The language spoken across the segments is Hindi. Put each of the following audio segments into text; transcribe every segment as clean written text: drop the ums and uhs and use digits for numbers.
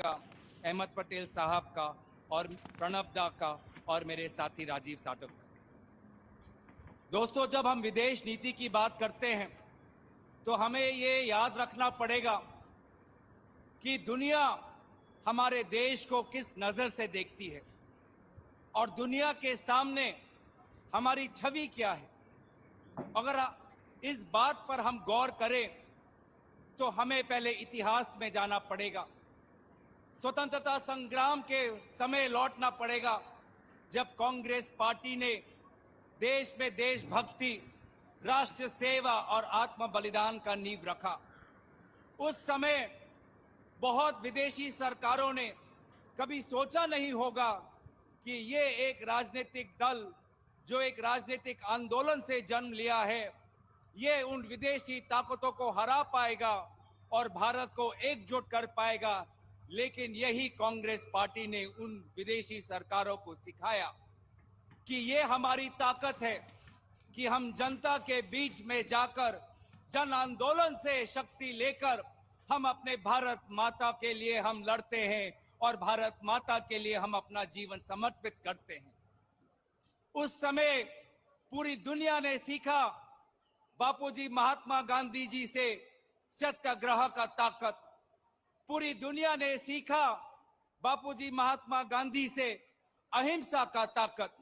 का, अहमद पटेल साहब का और प्रणब दा का और मेरे साथी राजीव साटव का। दोस्तों, जब हम विदेश नीति की बात करते हैं तो हमें ये याद रखना पड़ेगा कि दुनिया हमारे देश को किस नजर से देखती है और दुनिया के सामने हमारी छवि क्या है। अगर इस बात पर हम गौर करें तो हमें पहले इतिहास में जाना पड़ेगा। स्वतंत्रता संग्राम के समय लौटना पड़ेगा जब कांग्रेस पार्टी ने देश में देशभक्ति, राष्ट्र सेवा और आत्म बलिदान का नींव रखा। उस समय बहुत विदेशी सरकारों ने कभी सोचा नहीं होगा कि ये एक राजनीतिक दल जो एक राजनीतिक आंदोलन से जन्म लिया है, ये उन विदेशी ताकतों को हरा पाएगा और भारत को एकजुट कर पाएगा। लेकिन यही कांग्रेस पार्टी ने उन विदेशी सरकारों को सिखाया कि ये हमारी ताकत है कि हम जनता के बीच में जाकर जन आंदोलन से शक्ति लेकर हम अपने भारत माता के लिए हम लड़ते हैं और भारत माता के लिए हम अपना जीवन समर्पित करते हैं। उस समय पूरी दुनिया ने सीखा बापूजी महात्मा गांधी जी से सत्याग्रह का ताकत। पूरी दुनिया ने सीखा बापूजी महात्मा गांधी से अहिंसा का ताकत।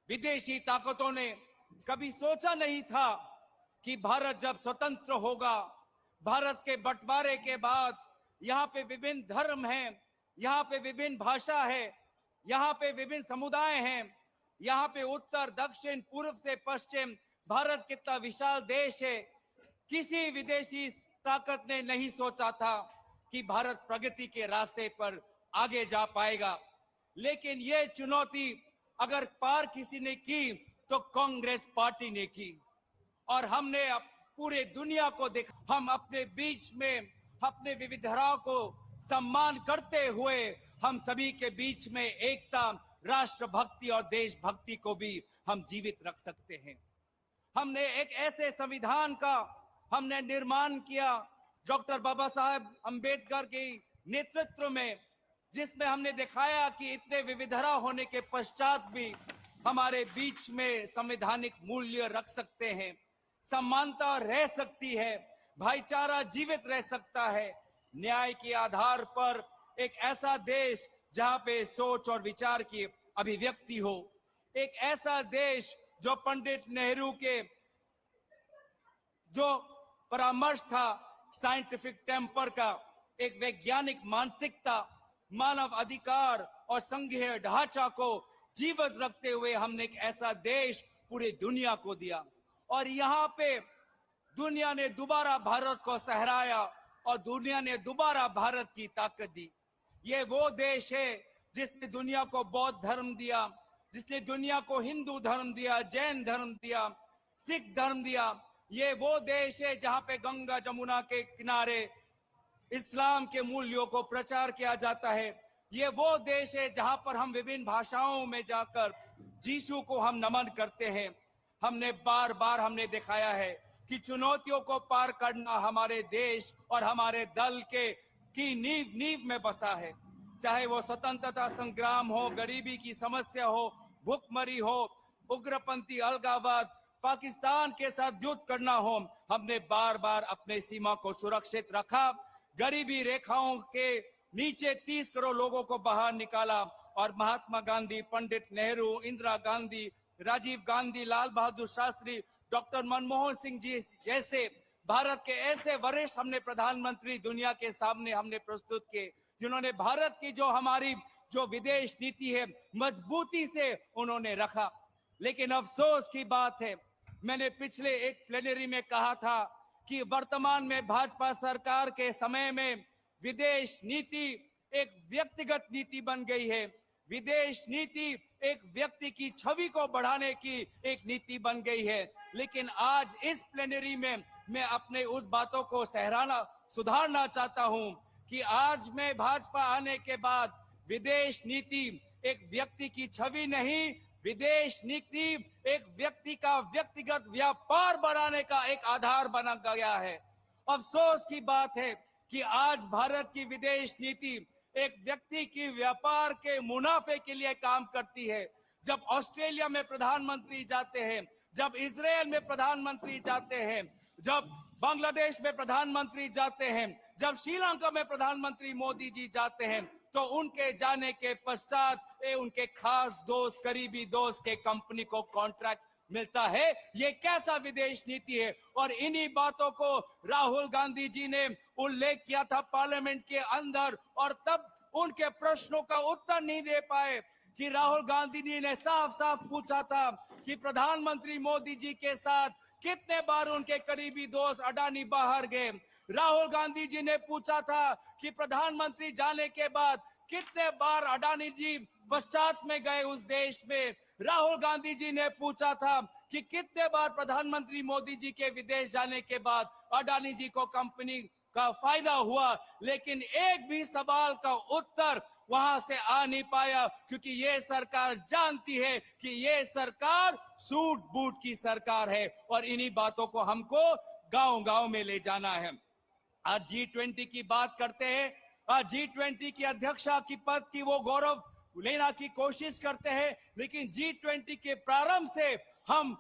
विदेशी ताकतों ने कभी सोचा नहीं था कि भारत जब स्वतंत्र होगा, भारत के बंटवारे के बाद यहाँ पे विभिन्न धर्म हैं, यहाँ पे विभिन्न भाषा है, यहाँ पे विभिन्न समुदाय हैं, यहाँ पे उत्तर दक्षिण पूर्व से पश्चिम भारत कितना विशाल देश है। किसी विदेशी ताकत ने नहीं सोचा था कि भारत प्रगति के रास्ते पर आगे जा पाएगा। लेकिन ये चुनौती अगर पार किसी ने की तो कांग्रेस पार्टी ने की और हमने पूरे दुनिया को देखा। हम अपने बीच में अपने विविधताओं को सम्मान करते हुए हम सभी के बीच में एकता, राष्ट्रभक्ति और देशभक्ति को भी हम जीवित रख सकते हैं। हमने एक ऐसे संविधान का हमने निर्माण किया डॉक्टर बाबा साहेब अंबेडकर के नेतृत्व में, जिसमें हमने दिखाया कि इतने विविधता होने के पश्चात भी हमारे बीच में संवैधानिक मूल्य रख सकते हैं, समानता रह सकती है, भाईचारा जीवित रह सकता है, न्याय के आधार पर एक ऐसा देश जहां पे सोच और विचार की अभिव्यक्ति हो, एक ऐसा देश जो पंडित नेहरू के जो परामर्श था साइंटिफिक टेम्पर का, एक वैज्ञानिक मानसिकता, मानव अधिकार और संघीय ढांचा को जीवित रखते हुए हमने एक ऐसा देश पूरी दुनिया को दिया। और यहाँ पे दुनिया ने दोबारा भारत को सहराया और दुनिया ने दोबारा भारत की ताकत दी। ये वो देश है जिसने दुनिया को बौद्ध धर्म दिया, जिसने दुनिया को हिंदू धर्म दिया, जैन धर्म दिया, सिख धर्म दिया। ये वो देश है जहां पे गंगा जमुना के किनारे इस्लाम के मूल्यों को प्रचार किया जाता है। ये वो देश है जहां पर हम विभिन्न भाषाओं में जाकर यीशु को हम नमन करते हैं। हमने बार बार हमने दिखाया है कि चुनौतियों को पार करना हमारे देश और हमारे दल के की नींव में बसा है। चाहे वो स्वतंत्रता संग्राम हो, गरीबी की समस्या हो, भूखमरी हो, उग्रपंथी अलगाववाद, पाकिस्तान के साथ युद्ध करना हो, हमने बार बार अपने सीमा को सुरक्षित रखा। गरीबी रेखाओं के नीचे 30 करोड़ लोगों को बाहर निकाला और महात्मा गांधी, पंडित नेहरू, इंदिरा गांधी, राजीव गांधी, लाल बहादुर शास्त्री, डॉक्टर मनमोहन सिंह जी जैसे भारत के ऐसे वरिष्ठ हमने प्रधानमंत्री दुनिया के सामने हमने प्रस्तुत किए, जिन्होंने भारत की जो हमारी जो विदेश नीति है मजबूती से उन्होंने रखा। लेकिन अफसोस की बात है, मैंने पिछले एक प्लेनरी में कहा था कि वर्तमान में भाजपा सरकार के समय में विदेश नीति एक व्यक्तिगत नीति बन गई है। विदेश नीति एक व्यक्ति की छवि को बढ़ाने की एक नीति बन गई है। लेकिन आज इस प्लेनरी में मैं अपने उस बातों को सुधारना चाहता हूं कि आज में भाजपा आने के बाद विदेश नीति एक व्यक्ति की छवि नहीं, विदेश नीति एक व्यक्ति का व्यक्तिगत व्यापार बढ़ाने का एक आधार बना गया है। अफसोस की बात है कि आज भारत की विदेश नीति एक व्यक्ति की व्यापार के मुनाफे के लिए काम करती है। जब ऑस्ट्रेलिया में प्रधानमंत्री जाते हैं, जब इजरायल में प्रधानमंत्री जाते हैं, जब बांग्लादेश में प्रधानमंत्री जाते हैं, जब श्रीलंका में प्रधानमंत्री मोदी जी जाते हैं, तो उनके जाने के पश्चात उनके खास दोस्त, करीबी दोस्त के कंपनी को कॉन्ट्रैक्ट मिलता है। ये कैसा विदेश नीति है? और इन्हीं बातों को राहुल गांधी जी ने उल्लेख किया था पार्लियामेंट के अंदर, और तब उनके प्रश्नों का उत्तर नहीं दे पाए कि राहुल गांधी जी ने साफ साफ पूछा था कि प्रधानमंत्री मोदी जी के साथ कितने बार उनके करीबी दोस्त अडानी बाहर गए। राहुल गांधी जी ने पूछा था कि प्रधानमंत्री जाने के बाद कितने बार अडानी जी पश्चात में गए उस देश में। राहुल गांधी जी ने पूछा था कि कितने बार प्रधानमंत्री मोदी जी के विदेश जाने के बाद अडानी जी को कंपनी का फायदा हुआ, लेकिन एक भी सवाल का उत्तर वहां से आ नहीं पाया, क्योंकि ये सरकार जानती है कि ये सरकार सूट बूट की सरकार है। और इन्हीं बातों को हमको गांव गांव में ले जाना है। आज G20 की बात करते हैं। आज G20 की अध्यक्षा की पद की वो गौरव लेना की कोशिश करते हैं, लेकिन G20 के प्रारंभ से हम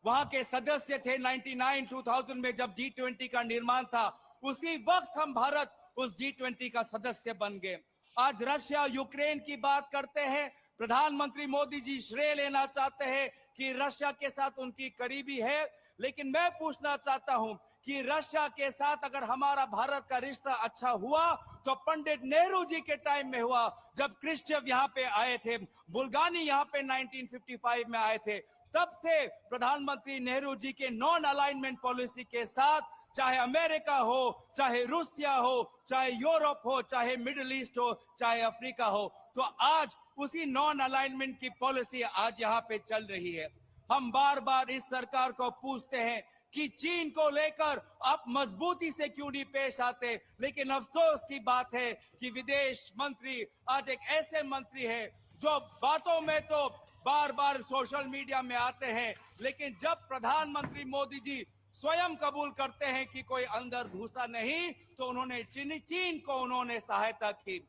वहां के सदस्य थे। 2000 में जब G20 का निर्माण था, उसी वक्त हम भारत उस G20 का सदस्य बन गए। आज रशिया यूक्रेन की बात करते हैं। प्रधानमंत्री मोदी जी श्रेय लेना चाहते हैं कि रशिया के साथ उनकी करीबी है, लेकिन मैं पूछना चाहता हूं कि रशिया के साथ अगर हमारा भारत का रिश्ता अच्छा हुआ तो पंडित नेहरू जी के टाइम में हुआ, जब क्रिश्चियव यहाँ पे आए थे, बुल्गानी यहाँ पे 1955 में आए थे। तब से प्रधानमंत्री नेहरू जी के नॉन अलाइनमेंट पॉलिसी के साथ, चाहे अमेरिका हो, चाहे रूसिया हो, चाहे यूरोप हो, चाहे मिडिल ईस्ट हो, चाहे अफ्रीका हो, तो आज उसी नॉन अलाइनमेंट की पॉलिसी आज यहाँ पे चल रही है। हम बार बार इस सरकार को पूछते हैं कि चीन को लेकर आप मजबूती से क्यों नहीं पेश आते, लेकिन अफसोस की बात है कि विदेश मंत्री आज एक ऐसे मंत्री है जो बातों में तो बार बार सोशल मीडिया में आते हैं, लेकिन जब प्रधानमंत्री मोदी जी स्वयं कबूल करते हैं कि कोई अंदर घुसा नहीं, तो उन्होंने चीन को उन्होंने सहायता की।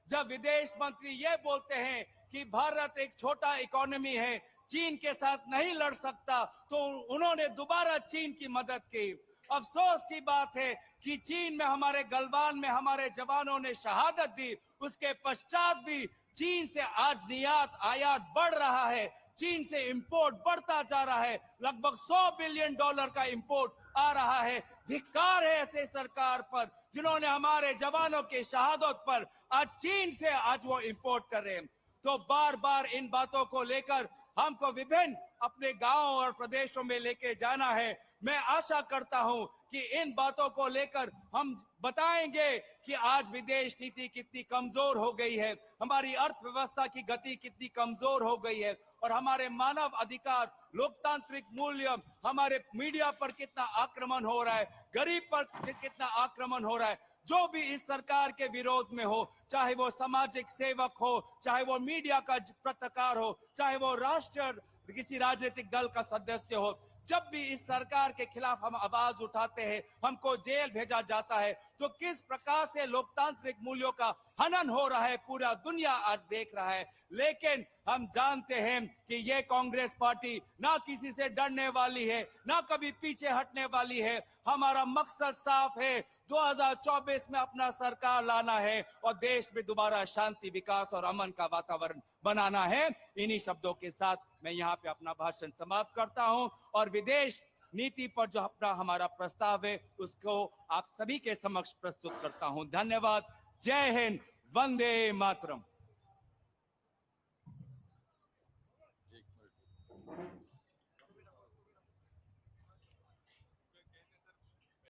जब विदेश मंत्री ये बोलते हैं कि भारत एक छोटा इकोनॉमी है, चीन के साथ नहीं लड़ सकता, तो उन्होंने दोबारा चीन की मदद की। अफसोस की बात है कि चीन में हमारे गलवान में हमारे जवानों ने शहादत दी, उसके पश्चात भी चीन से आज निर्यात आयात बढ़ रहा है, चीन से इंपोर्ट बढ़ता जा रहा है। लगभग $100 बिलियन का इंपोर्ट आ रहा है। धिक्कार है ऐसे सरकार पर जिन्होंने हमारे जवानों के शहादत पर आज चीन से आज वो इंपोर्ट कर रहे हैं। तो बार बार इन बातों को लेकर हमको विभिन्न अपने गांव और प्रदेशों में लेके जाना है। मैं आशा करता हूं कि इन बातों को लेकर हम बताएंगे कि आज विदेश नीति कितनी कमजोर हो गई है, हमारी अर्थव्यवस्था की गति कितनी कमजोर हो गई है, और हमारे मानव अधिकार, लोकतांत्रिक मूल्य, हमारे मीडिया पर कितना आक्रमण हो रहा है, गरीब पर कितना आक्रमण हो रहा है। जो भी इस सरकार के विरोध में हो, चाहे वो सामाजिक सेवक हो, चाहे वो मीडिया का पत्रकार हो, चाहे वो राष्ट्रीय किसी राजनीतिक दल का सदस्य हो, जब भी इस सरकार के खिलाफ हम आवाज उठाते हैं, हमको जेल भेजा जाता है। तो किस प्रकार से लोकतांत्रिक मूल्यों का हनन हो रहा है, पूरा दुनिया आज देख रहा है। लेकिन हम जानते हैं कि ये कांग्रेस पार्टी ना किसी से डरने वाली है, ना कभी पीछे हटने वाली है। हमारा मकसद साफ है, 2024 में अपना सरकार लाना है और देश में दोबारा शांति, विकास और अमन का वातावरण बनाना है। इन्हीं शब्दों के साथ मैं यहाँ पे अपना भाषण समाप्त करता हूँ और विदेश नीति पर जो अपना हमारा प्रस्ताव है उसको आप सभी के समक्ष प्रस्तुत करता हूँ। धन्यवाद। जय हिंद, वंदे मातरम।